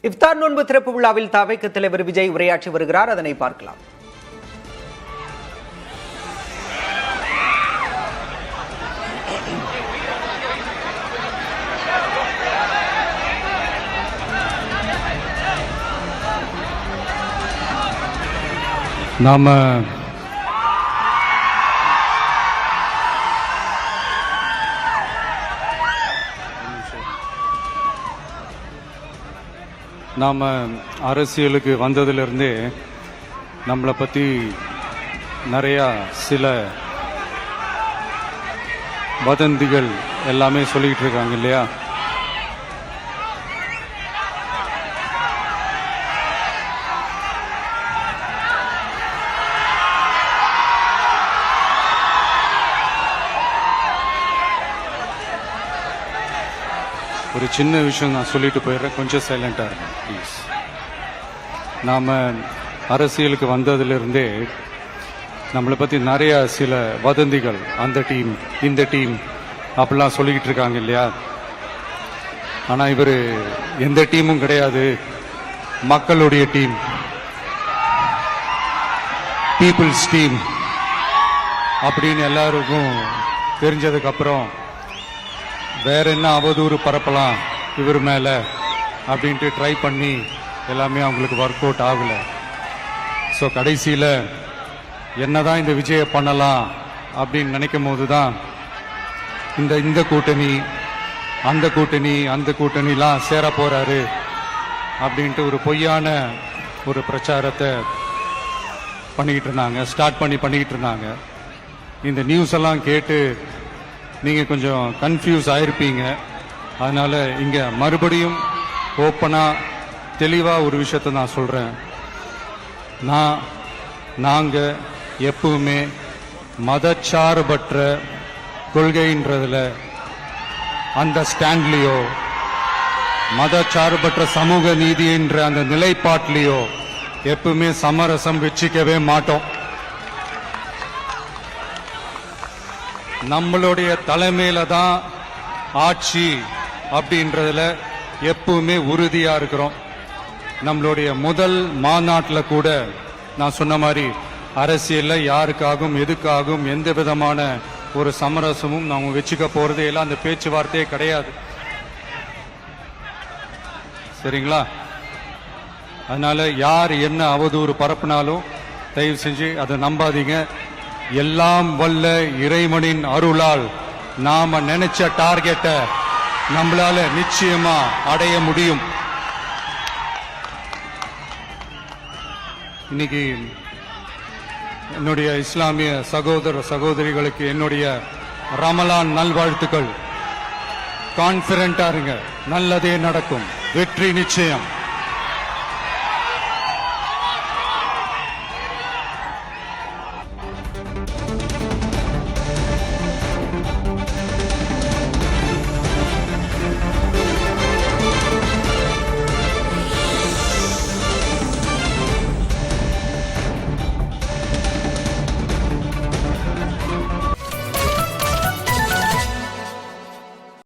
இஃப்தார் நோன்பு திறப்பு விழாவில் தவைக்க தலைவர் விஜய் உரையாற்றி வருகிறார். அதனை பார்க்கலாம். நாம் அரசியலுக்கு வந்ததிலிருந்தே நம்மளை பற்றி நிறையா சில வதந்திகள் எல்லாமே சொல்லிக்கிட்டு இருக்காங்க இல்லையா? ஒரு சின்ன விஷயம் நான் சொல்லிட்டு போயிடுறேன், கொஞ்சம் சைலண்டாக இருக்கும் ப்ளீஸ். நாம் அரசியலுக்கு வந்ததிலிருந்தே நம்மளை பற்றி நிறையா சில வதந்திகள், அந்த டீம் இந்த டீம் அப்படிலாம் சொல்லிக்கிட்டு இருக்காங்க இல்லையா? ஆனால் இவர் எந்த டீமும் கிடையாது, மக்களுடைய டீம், பீப்புள்ஸ் டீம் அப்படின்னு எல்லாருக்கும் தெரிஞ்சதுக்கப்புறம் வேற என்ன அவதூறு பரப்பலாம் இவர் மேல அப்படின்ட்டு ட்ரை பண்ணி எல்லாமே அவங்களுக்கு ஒர்க் அவுட் ஆகல. ஸோ கடைசியில் என்னதான் இந்த விஜயை பண்ணலாம் அப்படின்னு நினைக்கும் போது தான் இந்த கூட்டணி அந்த கூட்டணிலாம் சேர போறாரு அப்படின்ட்டு ஒரு பொய்யான ஒரு பிரச்சாரத்தை பண்ணிக்கிட்டு இருந்தாங்க. இந்த நியூஸ் எல்லாம் கேட்டு நீங்க கொஞ்சம் கன்ஃபியூஸ் ஆயிருப்பீங்க. அதனால இங்க மறுபடியும் ஓப்பனா தெளிவா ஒரு விஷயத்தை நான் சொல்றேன். நாங்க எப்பவுமே மதச்சார்பற்ற கொள்கைன்றதுல அந்த ஸ்டாண்ட்லயோ மதச்சார்பற்ற சமூக நீதி என்ற அந்த நிலைப்பாட்டிலேயோ எப்பவுமே சமரசம் வச்சுக்கவே மாட்டோம். நம்மளுடைய தலைமையில தான் ஆட்சி அப்படின்றதுல எப்பவுமே உறுதியா இருக்கிறோம். நம்மளுடைய முதல் மாநாட்டில் கூட நான் சொன்ன மாதிரி அரசியல்ல யாருக்காகவும் எதுக்காகவும் எந்த விதமான ஒரு சமரசமும் நாம வச்சுக்க போறதே இல்லை, அந்த பேச்சுவார்த்தையே கிடையாது. சரிங்களா? அதனால யார் என்ன அவதூறு பரப்புனாலும் தயவு செஞ்சு அதை நம்பாதீங்க. எல்லாம் வல்ல இறைவனின் அருளால் நாம நினைச்ச டார்கெட்டை நம்மளால நிச்சயமா அடைய முடியும். இன்னைக்கு என்னுடைய இஸ்லாமிய சகோதர சகோதரிகளுக்கு என்னுடைய ரமலான் நல்வாழ்த்துக்கள். கான்பிடண்டா இருங்க, நல்லதே நடக்கும், வெற்றி நிச்சயம்.